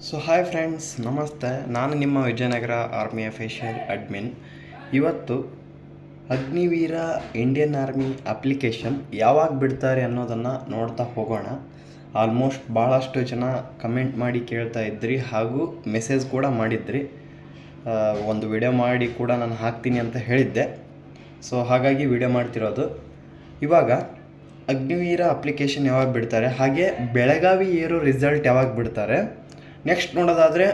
So hi friends, ನಮಸ್ತೆ. ನಾನು ನಿಮ್ಮ ವಿಜಯನಗರ ಆರ್ಮಿ ಅಫಿಷಿಯಲ್ ಅಡ್ಮಿನ್. ಇವತ್ತು ಅಗ್ನಿವೀರ ಇಂಡಿಯನ್ ಆರ್ಮಿ ಅಪ್ಲಿಕೇಶನ್ ಯಾವಾಗ ಬಿಡ್ತಾರೆ ಅನ್ನೋದನ್ನು ನೋಡ್ತಾ ಹೋಗೋಣ. ಆಲ್ಮೋಸ್ಟ್ ಭಾಳಷ್ಟು ಜನ ಕಮೆಂಟ್ ಮಾಡಿ ಕೇಳ್ತಾ ಇದ್ರಿ ಹಾಗೂ ಮೆಸೇಜ್ ಕೂಡ ಮಾಡಿದ್ರಿ. ಒಂದು ವಿಡಿಯೋ ಮಾಡಿ ಕೂಡ ನಾನು ಹಾಕ್ತೀನಿ ಅಂತ ಹೇಳಿದ್ದೆ. ಸೊ ಹಾಗಾಗಿ ವಿಡಿಯೋ ಮಾಡ್ತಿರೋದು. ಇವಾಗ ಅಗ್ನಿವೀರ ಅಪ್ಲಿಕೇಶನ್ ಯಾವಾಗ ಬಿಡ್ತಾರೆ, ಹಾಗೆ ಬೆಳಗಾವಿ ಏರೋ ರಿಸಲ್ಟ್ ಯಾವಾಗ ಬಿಡ್ತಾರೆ. ನೆಕ್ಸ್ಟ್ ನೋಡೋದಾದರೆ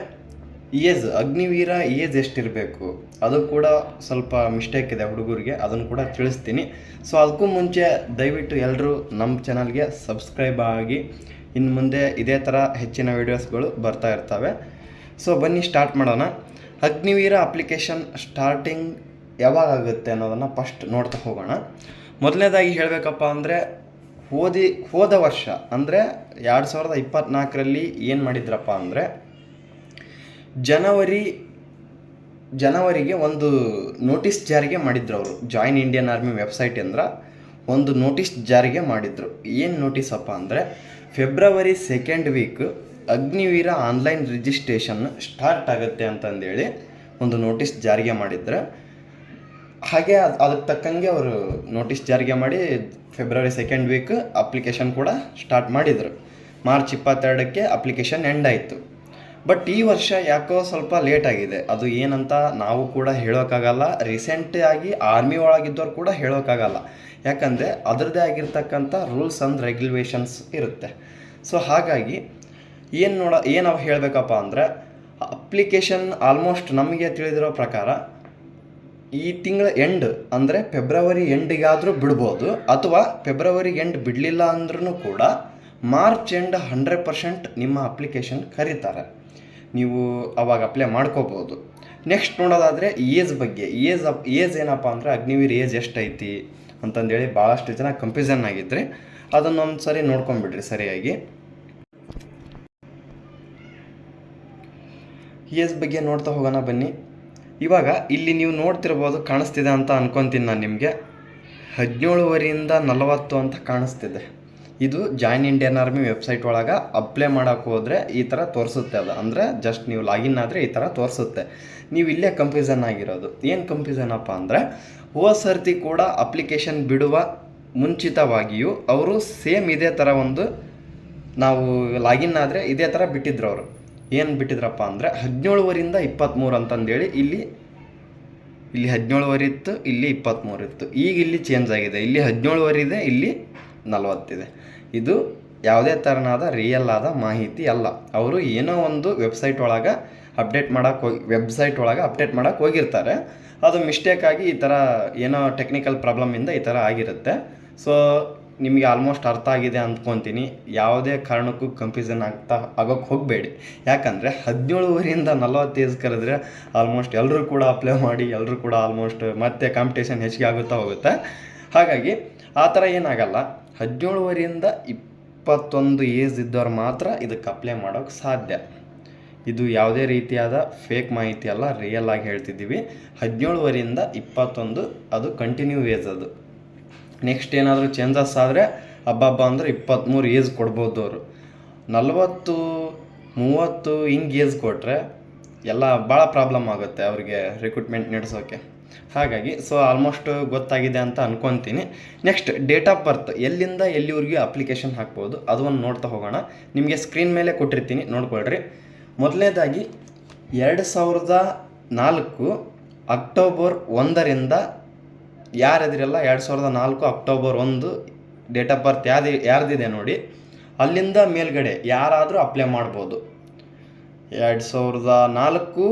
ಅಗ್ನಿವೀರ ಏಜ್ ಎಷ್ಟಿರಬೇಕು, ಅದು ಕೂಡ ಸ್ವಲ್ಪ ಮಿಸ್ಟೇಕ್ ಇದೆ ಹುಡುಗರಿಗೆ, ಅದನ್ನು ಕೂಡ ತಿಳಿಸ್ತೀನಿ. ಸೊ ಅದಕ್ಕೂ ಮುಂಚೆ ದಯವಿಟ್ಟು ಎಲ್ಲರೂ ನಮ್ಮ ಚಾನಲ್ಗೆ ಸಬ್ಸ್ಕ್ರೈಬ್ ಆಗಿ, ಇನ್ನು ಮುಂದೆ ಇದೇ ಥರ ಹೆಚ್ಚಿನ ವೀಡಿಯೋಸ್ಗಳು ಬರ್ತಾ ಇರ್ತವೆ. ಸೊ ಬನ್ನಿ ಸ್ಟಾರ್ಟ್ ಮಾಡೋಣ. ಅಗ್ನಿವೀರ ಅಪ್ಲಿಕೇಶನ್ ಸ್ಟಾರ್ಟಿಂಗ್ ಯಾವಾಗ ಆಗುತ್ತೆ ಅನ್ನೋದನ್ನು ಫಸ್ಟ್ ನೋಡ್ತಾ ಹೋಗೋಣ. ಮೊದಲನೇದಾಗಿ ಹೇಳಬೇಕಪ್ಪ ಅಂದರೆ ಹೋದ ವರ್ಷ ಅಂದರೆ 2024ರಲ್ಲಿ ಏನು ಮಾಡಿದ್ರಪ್ಪ ಅಂದರೆ ಜನವರಿಗೆ ಒಂದು ನೋಟಿಸ್ ಜಾರಿಗೆ ಮಾಡಿದ್ರು. ಅವರು ಜಾಯಿನ್ ಇಂಡಿಯನ್ ಆರ್ಮಿ ವೆಬ್ಸೈಟ್ ಅಂದ್ರೆ ಒಂದು ನೋಟಿಸ್ ಜಾರಿಗೆ ಮಾಡಿದರು. ಏನು ನೋಟಿಸಪ್ಪ ಅಂದರೆ February 2nd week Agniveer online registration start ಆಗುತ್ತೆ ಅಂತಂದೇಳಿ ಒಂದು ನೋಟಿಸ್ ಜಾರಿಗೆ ಮಾಡಿದ್ರು. ಹಾಗೆ ಅದಕ್ಕೆ ತಕ್ಕಂಗೆ ಅವರು ನೋಟಿಸ್ ಜಾರಿಗೆ ಮಾಡಿ ಫೆಬ್ರವರಿ 2nd ವೀಕ್ ಅಪ್ಲಿಕೇಶನ್ ಕೂಡ ಸ್ಟಾರ್ಟ್ ಮಾಡಿದರು. ಮಾರ್ಚ್ 22ಕ್ಕೆ ಅಪ್ಲಿಕೇಶನ್ ಎಂಡ್ ಆಯಿತು. ಬಟ್ ಈ ವರ್ಷ ಯಾಕೋ ಸ್ವಲ್ಪ ಲೇಟ್ ಆಗಿದೆ. ಅದು ಏನಂತ ನಾವು ಕೂಡ ಹೇಳೋಕ್ಕಾಗಲ್ಲ, ರೀಸೆಂಟಾಗಿ ಆರ್ಮಿ ಒಳಗಿದ್ದವ್ರು ಕೂಡ ಹೇಳೋಕ್ಕಾಗಲ್ಲ. ಯಾಕಂದರೆ ಅದರದ್ದೇ ಆಗಿರ್ತಕ್ಕಂಥ ರೂಲ್ಸ್ ಆ್ಯಂಡ್ ರೆಗ್ಯುಲೇಷನ್ಸ್ ಇರುತ್ತೆ. ಸೊ ಹಾಗಾಗಿ ಏನು ಹೇಳಬೇಕಪ್ಪ ಅಂದರೆ ಅಪ್ಲಿಕೇಶನ್ ಆಲ್ಮೋಸ್ಟ್ ನಮಗೆ ತಿಳಿದಿರೋ ಪ್ರಕಾರ ಈ ತಿಂಗಳ ಎಂಡ್ ಅಂದರೆ ಫೆಬ್ರವರಿ ಎಂಡಿಗಾದರೂ ಬಿಡ್ಬೋದು, ಅಥವಾ ಫೆಬ್ರವರಿ ಎಂಡ್ ಬಿಡಲಿಲ್ಲ ಅಂದ್ರೂ ಕೂಡ ಮಾರ್ಚ್ ಎಂಡ್ 100% ನಿಮ್ಮ ಅಪ್ಲಿಕೇಶನ್ ಕರೀತಾರೆ. ನೀವು ಅವಾಗ ಅಪ್ಲೈ ಮಾಡ್ಕೋಬೋದು. ನೆಕ್ಸ್ಟ್ ನೋಡೋದಾದರೆ ಬಗ್ಗೆ ಏಜ್ ಏನಪ್ಪ ಅಂದರೆ ಅಗ್ನಿವೀರ್ ಏಜ್ ಎಷ್ಟೈತಿ ಅಂತಂದೇಳಿ ಭಾಳಷ್ಟು ಜನ ಕನ್ಫ್ಯೂಷನ್ ಆಗಿದ್ರಿ. ಅದನ್ನೊಂದು ಸರಿ ನೋಡ್ಕೊಂಬಿಡ್ರಿ ಸರಿಯಾಗಿ. ಏಜ್ ಬಗ್ಗೆ ನೋಡ್ತಾ ಹೋಗೋಣ ಬನ್ನಿ. ಇವಾಗ ಇಲ್ಲಿ ನೀವು ನೋಡ್ತಿರ್ಬೋದು, ಕಾಣಿಸ್ತಿದೆ ಅಂತ ಅನ್ಕೊತೀನಿ ನಾನು ನಿಮಗೆ. 17 to 40 ಅಂತ ಕಾಣಿಸ್ತಿದೆ. ಇದು ಜಾಯಿನ್ ಇಂಡಿಯನ್ ಆರ್ಮಿ ವೆಬ್ಸೈಟ್ ಒಳಗೆ ಅಪ್ಲೈ ಮಾಡೋಕ್ಕೆ ಹೋದರೆ ಈ ಥರ ತೋರಿಸುತ್ತೆ. ಅದು ಅಂದರೆ ಜಸ್ಟ್ ನೀವು ಲಾಗಿನ್ ಆದರೆ ಈ ಥರ ತೋರಿಸುತ್ತೆ. ನೀವು ಇಲ್ಲೇ ಕನ್ಫ್ಯೂಷನ್ ಆಗಿರೋದು. ಏನು ಕನ್ಫ್ಯೂಷನಪ್ಪ ಅಂದರೆ ಹೋದ ಸರ್ತಿ ಕೂಡ ಅಪ್ಲಿಕೇಶನ್ ಬಿಡುವ ಮುಂಚಿತವಾಗಿಯೂ ಅವರು ಸೇಮ್ ಇದೇ ಥರ ನಾವು ಲಾಗಿನ್ ಆದರೆ ಇದೇ ಥರ ಬಿಟ್ಟಿದ್ರು. ಅವರು ಏನು ಬಿಟ್ಟಿದ್ರಪ್ಪ ಅಂದರೆ 17 to 23 ಅಂತಂದೇಳಿ ಇಲ್ಲಿ 17 ಇತ್ತು, ಇಲ್ಲಿ 23 ಇತ್ತು. ಈಗ ಇಲ್ಲಿ ಚೇಂಜ್ ಆಗಿದೆ. ಇಲ್ಲಿ 17 ಇದೆ, ಇಲ್ಲಿ 40 ಇದೆ. ಇದು ಯಾವುದೇ ಥರನಾದ ರಿಯಲ್ ಆದ ಮಾಹಿತಿ ಅಲ್ಲ. ಅವರು ಏನೋ ಒಂದು ವೆಬ್ಸೈಟ್ ಒಳಗೆ ಅಪ್ಡೇಟ್ ಮಾಡೋಕ್ಕೆ ಹೋಗಿರ್ತಾರೆ. ಅದು ಮಿಸ್ಟೇಕಾಗಿ ಈ ಥರ ಏನೋ ಟೆಕ್ನಿಕಲ್ ಪ್ರಾಬ್ಲಮಿಂದ ಈ ಥರ ಆಗಿರುತ್ತೆ. ಸೊ ನಿಮಗೆ ಆಲ್ಮೋಸ್ಟ್ ಅರ್ಥ ಆಗಿದೆ ಅಂದ್ಕೊತೀನಿ. ಯಾವುದೇ ಕಾರಣಕ್ಕೂ ಕನ್ಫ್ಯೂಷನ್ ಆಗೋಕ್ಕೆ ಹೋಗಬೇಡಿ. ಯಾಕಂದರೆ 17 to 40 ಏಜ್ ಕರೆದ್ರೆ ಆಲ್ಮೋಸ್ಟ್ ಎಲ್ಲರೂ ಕೂಡ ಅಪ್ಲೈ ಮಾಡಿ, ಎಲ್ಲರೂ ಕೂಡ ಆಲ್ಮೋಸ್ಟ್ ಮತ್ತೆ ಕಾಂಪಿಟೇಷನ್ ಹೆಚ್ಚಿಗೆ ಆಗುತ್ತಾ ಹೋಗುತ್ತೆ. ಹಾಗಾಗಿ ಆ ಥರ ಏನಾಗಲ್ಲ. 17 to 21 ಏಜ್ ಇದ್ದವ್ರು ಮಾತ್ರ ಇದಕ್ಕೆ ಅಪ್ಲೈ ಮಾಡೋಕ್ಕೆ ಸಾಧ್ಯ. ಇದು ಯಾವುದೇ ರೀತಿಯಾದ ಫೇಕ್ ಮಾಹಿತಿ ಅಲ್ಲ, ರಿಯಲ್ ಆಗಿ ಹೇಳ್ತಿದ್ದೀವಿ. 17 to 21 ಅದು ಕಂಟಿನ್ಯೂ ಏಜ್. ಅದು ನೆಕ್ಸ್ಟ್ ಏನಾದರೂ ಚೇಂಜಸ್ ಆದರೆ ಹಬ್ಬ ಅಂದರೆ 23 ಏಜ್ ಕೊಡ್ಬೋದು. ಅವರು 40, 30 ಹಿಂಗೆ ಏಜ್ ಕೊಟ್ಟರೆ ಎಲ್ಲ ಭಾಳ ಪ್ರಾಬ್ಲಮ್ ಆಗುತ್ತೆ ಅವರಿಗೆ ರಿಕ್ರೂಟ್ಮೆಂಟ್ ನಡೆಸೋಕ್ಕೆ. ಹಾಗಾಗಿ ಸೊ ಆಲ್ಮೋಸ್ಟ್ ಗೊತ್ತಾಗಿದೆ ಅಂತ ಅನ್ಕೊತೀನಿ. ನೆಕ್ಸ್ಟ್ ಡೇಟ್ ಆಫ್ ಬರ್ತ್ ಎಲ್ಲಿಂದ ಎಲ್ಲಿವರೆಗೂ ಅಪ್ಲಿಕೇಶನ್ ಹಾಕ್ಬೋದು ಅದು ಒಂದು ನೋಡ್ತಾ ಹೋಗೋಣ. ನಿಮಗೆ ಸ್ಕ್ರೀನ್ ಮೇಲೆ ಕೊಟ್ಟಿರ್ತೀನಿ, ನೋಡ್ಕೊಳ್ರಿ. ಮೊದಲನೇದಾಗಿ 2004 ಅಕ್ಟೋಬರ್ 1ರಿಂದ ಯಾರದಿರಲ್ಲ, 2004 ಅಕ್ಟೋಬರ್ 1 ಡೇಟ್ ಆಫ್ ಬರ್ತ್ ಯಾರ್ದಿದೆ ನೋಡಿ, ಅಲ್ಲಿಂದ ಮೇಲ್ಗಡೆ ಯಾರಾದರೂ ಅಪ್ಲೈ ಮಾಡ್ಬೋದು. 2004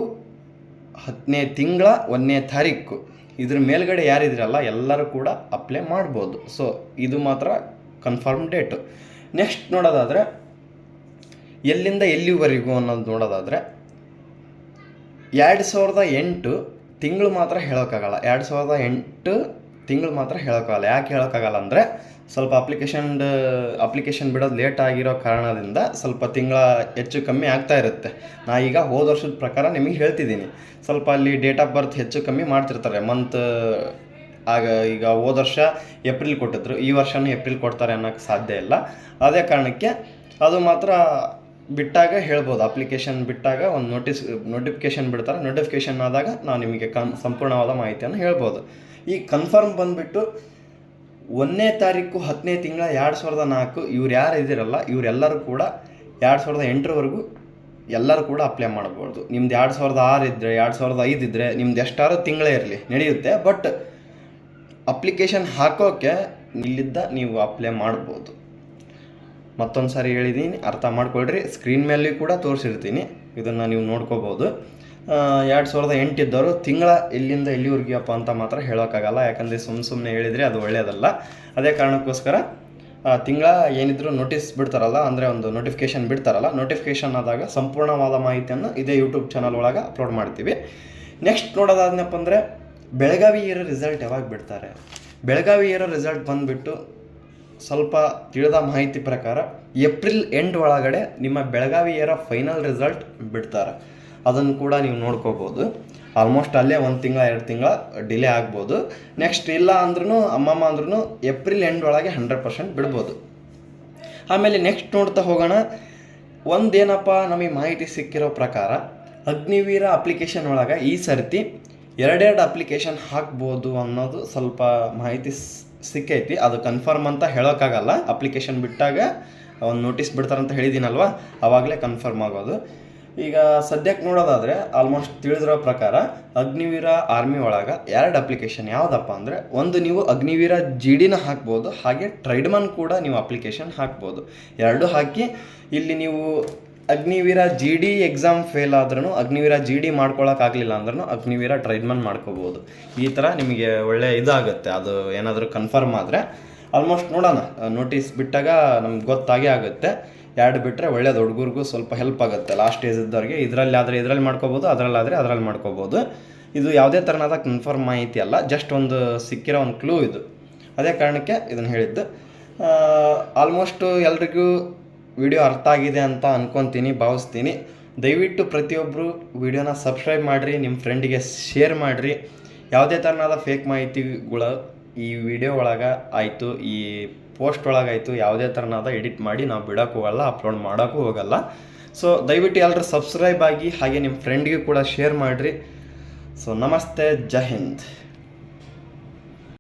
10ನೇ ತಿಂಗಳ 1ನೇ ತಾರೀಕು ಇದ್ರ ಮೇಲ್ಗಡೆ ಯಾರಿದಿರಲ್ಲ ಎಲ್ಲರೂ ಕೂಡ ಅಪ್ಲೈ ಮಾಡ್ಬೋದು. ಸೊ ಇದು ಮಾತ್ರ ಕನ್ಫರ್ಮ್ ಡೇಟು. ನೆಕ್ಸ್ಟ್ ನೋಡೋದಾದರೆ ಎಲ್ಲಿಂದ ಎಲ್ಲಿವರೆಗೂ ಅನ್ನೋದು ನೋಡೋದಾದರೆ 2008 ತಿಂಗಳು ಮಾತ್ರ ಹೇಳೋಕ್ಕಾಗಲ್ಲ. 2008 ತಿಂಗಳು ಮಾತ್ರ ಹೇಳೋಕ್ಕಾಗಲ್ಲ. ಯಾಕೆ ಹೇಳೋಕ್ಕಾಗಲ್ಲ ಅಂದರೆ ಸ್ವಲ್ಪ ಅಪ್ಲಿಕೇಶನ್ ಬಿಡೋದು ಲೇಟ್ ಆಗಿರೋ ಕಾರಣದಿಂದ ಸ್ವಲ್ಪ ತಿಂಗಳ ಹೆಚ್ಚು ಕಮ್ಮಿ ಆಗ್ತಾ ಇರುತ್ತೆ. ನಾ ಈಗ ಹೋದ ವರ್ಷದ ಪ್ರಕಾರ ನಿಮಗೆ ಹೇಳ್ತಿದ್ದೀನಿ. ಸ್ವಲ್ಪ ಅಲ್ಲಿ ಡೇಟ್ ಆಫ್ ಬರ್ತ್ ಹೆಚ್ಚು ಕಮ್ಮಿ ಮಾಡ್ತಿರ್ತಾರೆ ಮಂತ್. ಈಗ ಹೋದ ವರ್ಷ ಏಪ್ರಿಲ್ ಕೊಟ್ಟಿದ್ರು, ಈ ವರ್ಷವೂ ಏಪ್ರಿಲ್ ಕೊಡ್ತಾರೆ ಅನ್ನೋಕ್ಕೆ ಸಾಧ್ಯ ಇಲ್ಲ. ಅದೇ ಕಾರಣಕ್ಕೆ ಅದು ಮಾತ್ರ ಬಿಟ್ಟಾಗ ಹೇಳ್ಬೋದು, ಅಪ್ಲಿಕೇಶನ್ ಬಿಟ್ಟಾಗ ಒಂದು ನೋಟಿಫಿಕೇಶನ್ ಬಿಡ್ತಾರೆ. ನೋಟಿಫಿಕೇಶನ್ ಆದಾಗ ನಾವು ನಿಮಗೆ ಸಂಪೂರ್ಣವಾದ ಮಾಹಿತಿಯನ್ನು ಹೇಳ್ಬೋದು. ಈ ಕನ್ಫರ್ಮ್ ಬಂದುಬಿಟ್ಟು 1ನೇ ತಾರೀಕು 10ನೇ ತಿಂಗಳ 2004 ಇವ್ರು ಯಾರು ಇದ್ದೀರಲ್ಲ ಇವರೆಲ್ಲರೂ ಕೂಡ 2008 ಎಲ್ಲರೂ ಕೂಡ ಅಪ್ಲೈ ಮಾಡ್ಬೋದು. ನಿಮ್ದು 2006 ಇದ್ದರೆ 2005 ಇದ್ದರೆ ನಿಮ್ದು ಎಷ್ಟಾರು ತಿಂಗಳೇ ಇರಲಿ ನಡೆಯುತ್ತೆ. ಬಟ್ ಅಪ್ಲಿಕೇಶನ್ ಹಾಕೋಕ್ಕೆ ಇಲ್ಲಿದ್ದ ನೀವು ಅಪ್ಲೈ ಮಾಡ್ಬೋದು. ಮತ್ತೊಂದು ಸಾರಿ ಹೇಳಿದ್ದೀನಿ, ಅರ್ಥ ಮಾಡ್ಕೊಳ್ರಿ. ಸ್ಕ್ರೀನ್ ಮೇಲೆ ಕೂಡ ತೋರಿಸಿರ್ತೀನಿ, ಇದನ್ನು ನೀವು ನೋಡ್ಕೋಬೋದು. 2008 ಇದ್ದವರು ತಿಂಗಳ ಎಲ್ಲಿಂದ ಎಲ್ಲಿವರೆಗಿಯಪ್ಪ ಅಂತ ಮಾತ್ರ ಹೇಳೋಕ್ಕಾಗಲ್ಲ, ಯಾಕಂದರೆ ಸುಮ್ಮನೆ ಹೇಳಿದರೆ ಅದು ಒಳ್ಳೆಯದಲ್ಲ. ಅದೇ ಕಾರಣಕ್ಕೋಸ್ಕರ ತಿಂಗಳ ಏನಿದ್ರು ನೋಟಿಸ್ ಬಿಡ್ತಾರಲ್ಲ, ಅಂದರೆ ಒಂದು ನೋಟಿಫಿಕೇಷನ್ ಬಿಡ್ತಾರಲ್ಲ, ನೋಟಿಫಿಕೇಷನ್ ಆದಾಗ ಸಂಪೂರ್ಣವಾದ ಮಾಹಿತಿಯನ್ನು ಇದೇ ಯೂಟ್ಯೂಬ್ ಚಾನಲ್ ಒಳಗೆ ಅಪ್ಲೋಡ್ ಮಾಡ್ತೀವಿ. ನೆಕ್ಸ್ಟ್ ನೋಡೋದಾದ್ನಪ್ಪ ಅಂದರೆ ಬೆಳಗಾವಿ ಇರೋ ರಿಸಲ್ಟ್ ಯಾವಾಗ ಬಿಡ್ತಾರೆ. ಬೆಳಗಾವಿ ಇರೋ ರಿಸಲ್ಟ್ ಬಂದುಬಿಟ್ಟು ಸ್ವಲ್ಪ ತಿಳಿದ ಮಾಹಿತಿ ಪ್ರಕಾರ ಏಪ್ರಿಲ್ ಎಂಡ್ ಒಳಗಡೆ ನಿಮ್ಮ ಬೆಳಗಾವಿ ಇರೋ ಫೈನಲ್ ರಿಸಲ್ಟ್ ಬಿಡ್ತಾರೆ. ಅದನ್ನು ಕೂಡ ನೀವು ನೋಡ್ಕೋಬೋದು. ಆಲ್ಮೋಸ್ಟ್ ಅಲ್ಲೇ 1 ತಿಂಗಳ 2 ತಿಂಗಳ ಡಿಲೇ ಆಗ್ಬೋದು. ನೆಕ್ಸ್ಟ್ ಇಲ್ಲ ಅಂದ್ರೂ ಅಮ್ಮಮ್ಮ ಅಂದ್ರೂ ಏಪ್ರಿಲ್ ಎಂಡ್ ಒಳಗೆ 100% ಬಿಡ್ಬೋದು. ಆಮೇಲೆ ನೆಕ್ಸ್ಟ್ ನೋಡ್ತಾ ಹೋಗೋಣ. ಒಂದೇನಪ್ಪ ನಮಗೆ ಮಾಹಿತಿ ಸಿಕ್ಕಿರೋ ಪ್ರಕಾರ ಅಗ್ನಿವೀರ ಅಪ್ಲಿಕೇಶನ್ ಒಳಗೆ ಈ ಸರ್ತಿ 2 ಅಪ್ಲಿಕೇಶನ್ ಹಾಕ್ಬೋದು ಅನ್ನೋದು ಸ್ವಲ್ಪ ಮಾಹಿತಿ ಸಿಕ್ಕೈತಿ. ಅದು ಕನ್ಫರ್ಮ್ ಅಂತ ಹೇಳೋಕ್ಕಾಗಲ್ಲ. ಅಪ್ಲಿಕೇಶನ್ ಬಿಟ್ಟಾಗ ಒಂದು ನೋಟಿಸ್ ಬಿಡ್ತಾರಂತ ಹೇಳಿದ್ದೀನಲ್ವ, ಆವಾಗಲೇ ಕನ್ಫರ್ಮ್ ಆಗೋದು. ಈಗ ಸದ್ಯಕ್ಕೆ ನೋಡೋದಾದರೆ ಆಲ್ಮೋಸ್ಟ್ ತಿಳಿದಿರೋ ಪ್ರಕಾರ ಅಗ್ನಿವೀರ ಆರ್ಮಿ ಒಳಗೆ 2 ಅಪ್ಲಿಕೇಶನ್ ಯಾವುದಪ್ಪ ಅಂದರೆ, ಒಂದು ನೀವು ಅಗ್ನಿವೀರ GDನ ಹಾಕ್ಬೋದು, ಹಾಗೆ ಟ್ರೈಡ್ಮನ್ ಕೂಡ ನೀವು ಅಪ್ಲಿಕೇಶನ್ ಹಾಕ್ಬೋದು. 2 ಹಾಕಿ ಇಲ್ಲಿ ನೀವು ಅಗ್ನಿವೀರ GD ಎಕ್ಸಾಮ್ ಫೇಲ್ ಆದ್ರೂ ಅಗ್ನಿವೀರ GD ಮಾಡ್ಕೊಳಕ್ಕಾಗಲಿಲ್ಲ ಅಂದ್ರೂ ಅಗ್ನಿವೀರ ಟ್ರೈಡ್ಮನ್ ಮಾಡ್ಕೋಬೋದು. ಈ ಥರ ನಿಮಗೆ ಒಳ್ಳೆ ಇದಾಗುತ್ತೆ. ಅದು ಏನಾದರೂ ಕನ್ಫರ್ಮ್ ಆದರೆ ಆಲ್ಮೋಸ್ಟ್ ನೋಡೋಣ, ನೋಟಿಸ್ ಬಿಟ್ಟಾಗ ನಮ್ಗೆ ಗೊತ್ತಾಗೇ ಆಗುತ್ತೆ. 2 ಬಿಟ್ಟರೆ ಒಳ್ಳೆಯದು, ಹುಡುಗರಿಗೂ ಸ್ವಲ್ಪ ಹೆಲ್ಪ್ ಆಗುತ್ತೆ. ಲಾಸ್ಟ್ ಸ್ಟೇಜ್ ಇದ್ದವ್ರಿಗೆ ಇದರಲ್ಲಿ ಮಾಡ್ಕೋಬೋದು, ಅದರಲ್ಲಿ ಮಾಡ್ಕೋಬೋದು. ಇದು ಯಾವುದೇ ಥರನಾದ ಕನ್ಫರ್ಮ್ ಮಾಹಿತಿ ಅಲ್ಲ, ಜಸ್ಟ್ ಒಂದು ಸಿಕ್ಕಿರೋ ಒಂದು ಕ್ಲೂ ಇದು. ಅದೇ ಕಾರಣಕ್ಕೆ ಇದನ್ನು ಹೇಳಿದ್ದು. ಆಲ್ಮೋಸ್ಟು ಎಲ್ರಿಗೂ ವಿಡಿಯೋ ಅರ್ಥ ಆಗಿದೆ ಅಂತ ಅನ್ಕೊತೀನಿ, ಭಾವಿಸ್ತೀನಿ. ದಯವಿಟ್ಟು ಪ್ರತಿಯೊಬ್ಬರು ವಿಡಿಯೋನ ಸಬ್ಸ್ಕ್ರೈಬ್ ಮಾಡಿರಿ, ನಿಮ್ಮ ಫ್ರೆಂಡಿಗೆ ಶೇರ್ ಮಾಡಿರಿ. ಯಾವುದೇ ಥರನಾದ ಫೇಕ್ ಮಾಹಿತಿಗಳು ಈ ವಿಡಿಯೋ ಒಳಗೆ ಆಯಿತು, ಈ ಪೋಸ್ಟ್ ಒಳಗಾಯಿತು, ಯಾವುದೇ ಥರನಾದ ಎಡಿಟ್ ಮಾಡಿ ನಾವು ಬಿಡೋಕ್ಕೂ ಹೋಗಲ್ಲ, ಅಪ್ಲೋಡ್ ಮಾಡೋಕ್ಕೂ ಹೋಗಲ್ಲ. ಸೊ ದಯವಿಟ್ಟು ಎಲ್ಲರೂ ಸಬ್ಸ್ಕ್ರೈಬ್ ಆಗಿ, ಹಾಗೆ ನಿಮ್ಮ ಫ್ರೆಂಡ್ಗೆ ಕೂಡ ಶೇರ್ ಮಾಡಿರಿ. ಸೊ ನಮಸ್ತೆ, ಜೈ ಹಿಂದ್.